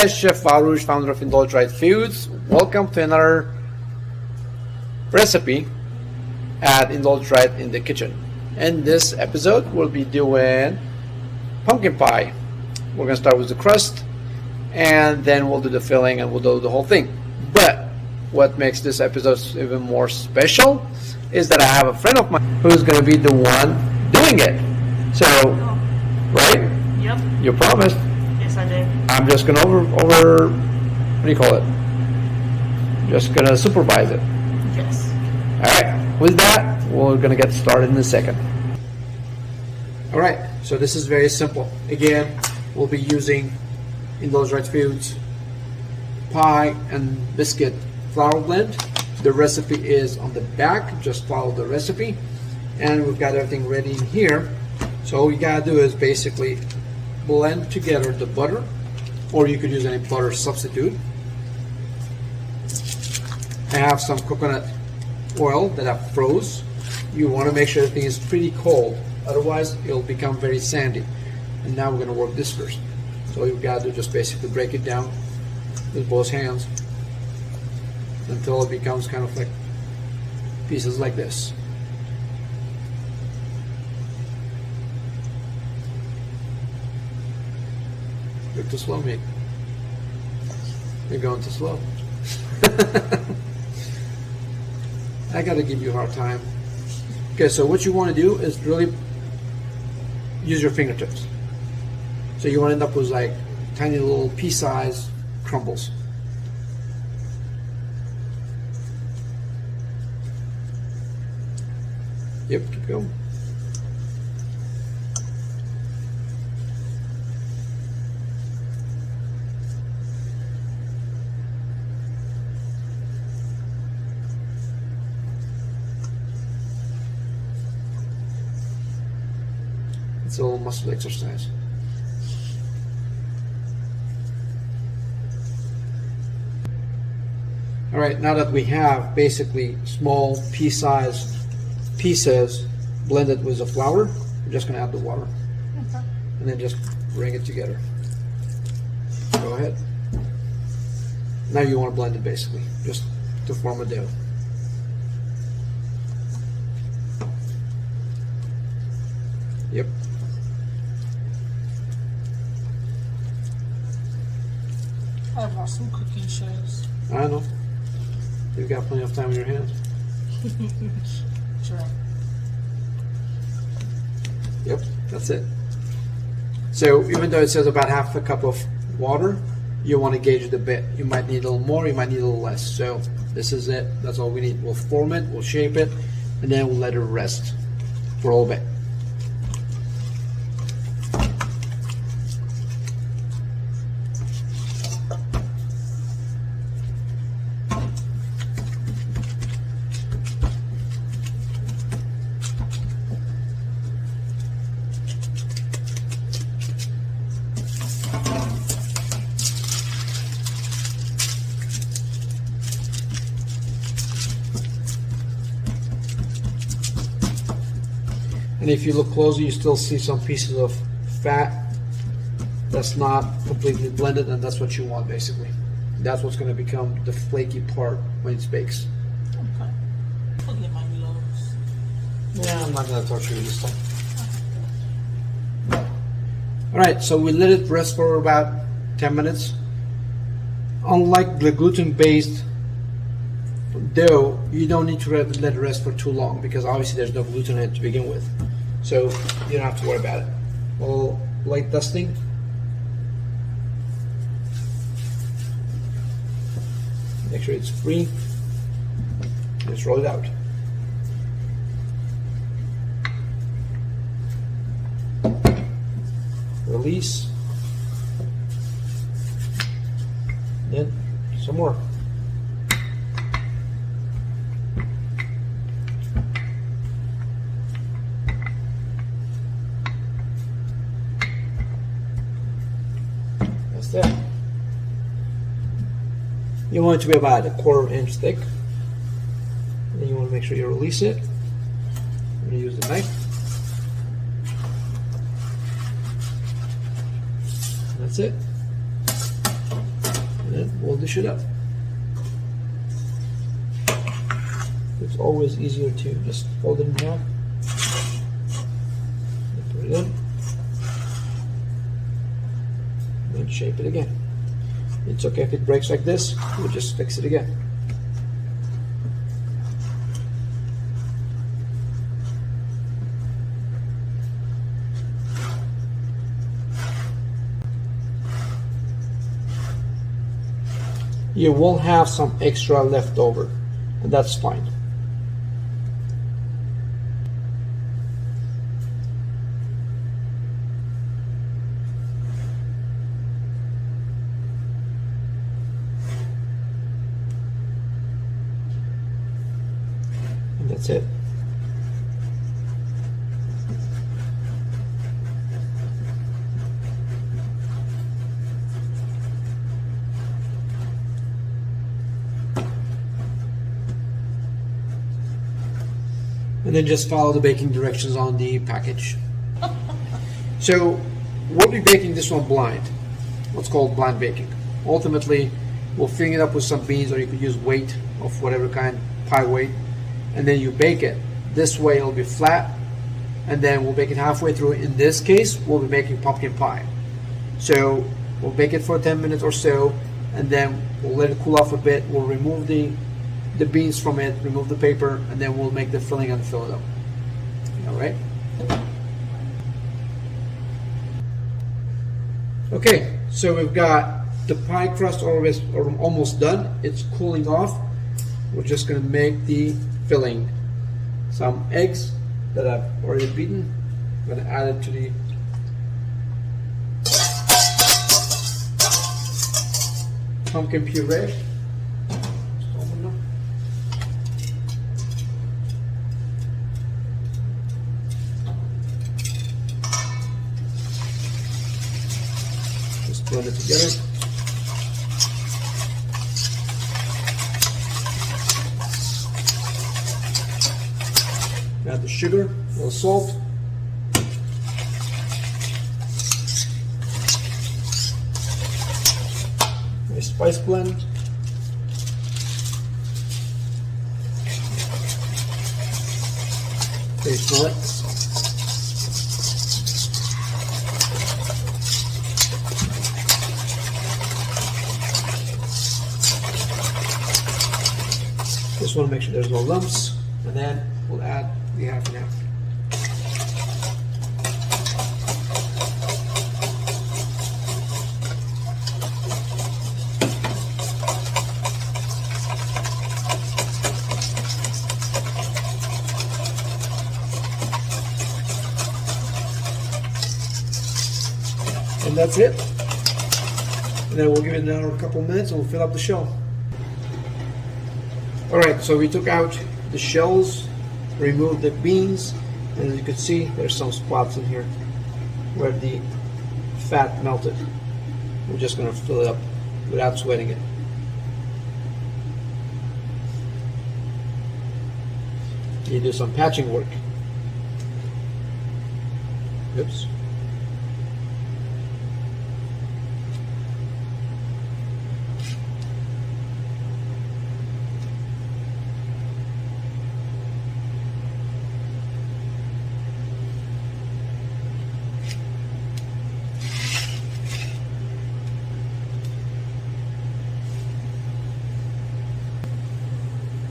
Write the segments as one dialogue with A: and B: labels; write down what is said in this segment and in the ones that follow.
A: guys, Chef Farouj, founder of Indulge Foods. Welcome to another recipe at Indulge in the kitchen. In this episode, we'll be doing pumpkin pie. We're gonna start with the crust, and then we'll do the filling, and we'll do the whole thing. But what makes this episode even more special is that I have a friend of mine who's gonna be the one doing it. So, right?
B: Yep.
A: You promised.
B: Yes, I did.
A: I'm just gonna over what do you call it? Just gonna supervise it.
B: Yes.
A: Alright, with that, we're gonna get started in a second. Alright, so this is very simple. Again, we'll be using Indulge Foods pie and biscuit flour blend. The recipe is on the back, just follow the recipe. And we've got everything ready in here. So all you gotta do is basically blend together the butter, or you could use any butter substitute. I have some coconut oil that I froze. You want to make sure everything is pretty cold, otherwise it'll become very sandy. And now we're going to work this first. So all you gotta do is just basically break it down with both hands until it becomes kind of like pieces like this. You're too slow, mate. You're going too slow. I gotta give you a hard time. Okay, so what you want to do is really use your fingertips. So you want to end up with like tiny little pea-sized crumbles. Yep, keep going. It's a little muscle exercise. All right, now that we have basically small pea-sized pieces blended with the flour, we're just gonna add the water.
B: Okay.
A: And then just bring it together. Go ahead. Now you want to blend it basically, just to form a dough. Yep.
B: I've got some cooking shows.
A: I know. You've got plenty of time in your hands.
B: Sure.
A: Yep, that's it. So even though it says about half a cup of water, you want to gauge the bit. You might need a little more, you might need a little less. So this is it. That's all we need. We'll form it, we'll shape it, and then we'll let it rest for a little bit. And if you look closely, you still see some pieces of fat that's not completely blended, and that's what you want basically. That's what's going to become the flaky part when it bakes.
B: Okay. I'll get my gloves.
A: Yeah, I'm not going to torture you this time. Alright, so we let it rest for about 10 minutes. Unlike the gluten-based dough, you don't need to let it rest for too long because obviously there's no gluten in it to begin with. So you don't have to worry about it. We'll light dusting. Make sure it's free. Just roll it out. Release. Then some more. That's that. You want it to be about a 1/4 inch thick. And then you want to make sure you release it. I'm going to use the knife. And that's it. And we'll dish it up. It's always easier to just fold it in half. And put it in. And shape it again. It's okay if it breaks like this, we'll just fix it again. You will have some extra left over, and that's fine. And that's it. And then just follow the baking directions on the package. So we'll be baking this one blind, what's called blind baking. Ultimately, we'll fill it up with some beans, or you could use weight of whatever kind, pie weight, and then you bake it. This way it'll be flat, and then we'll bake it halfway through. In this case, we'll be making pumpkin pie. So we'll bake it for 10 minutes or so, and then we'll let it cool off a bit. We'll remove the beans from it, remove the paper, and then we'll make the filling and fill it up. All right. Okay, so we've got the pie crust almost done. It's cooling off. We're just going to make the filling. Some eggs that I've already beaten. I'm going to add it to the pumpkin puree. Blend it together. Add the sugar, a little salt. Nice spice blend. Okay, smell it. Just want to make sure there's no lumps, and then we'll add the half and half. And that's it. And then we'll give it another couple minutes and we'll fill up the shell. Alright, so we took out the shells, removed the beans, and as you can see, there's some spots in here where the fat melted. We're just going to fill it up without sweating it. You do some patching work. Oops.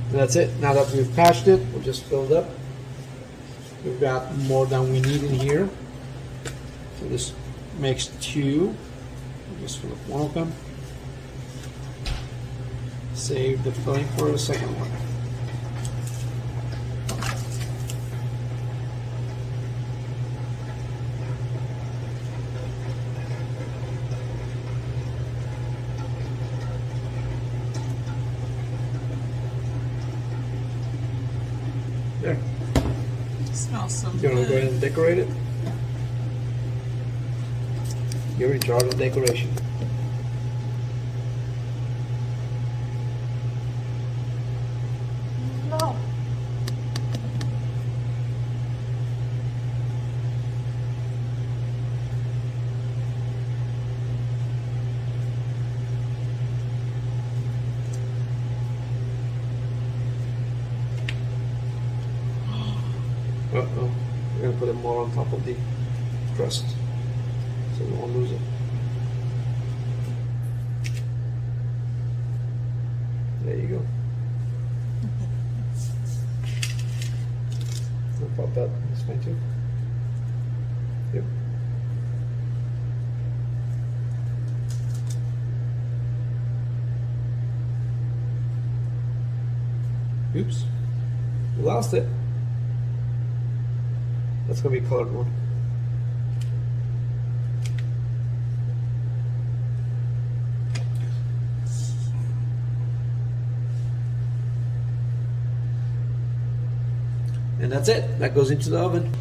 A: And that's it. Now that we've patched it, we'll just fill it up. We've got more than we need in here. So this makes two. We'll just fill up one of them. Save the filling for the second one. There.
B: Smells so
A: You want to go ahead and decorate it? You're in charge of decoration.
B: No.
A: Uh-oh. We're going to put it more on top of the crust so we won't lose it. There you go. I'll pop that this way too. Yep. Oops. We lost it. That's going to be a colored one. And that's it. That goes into the oven.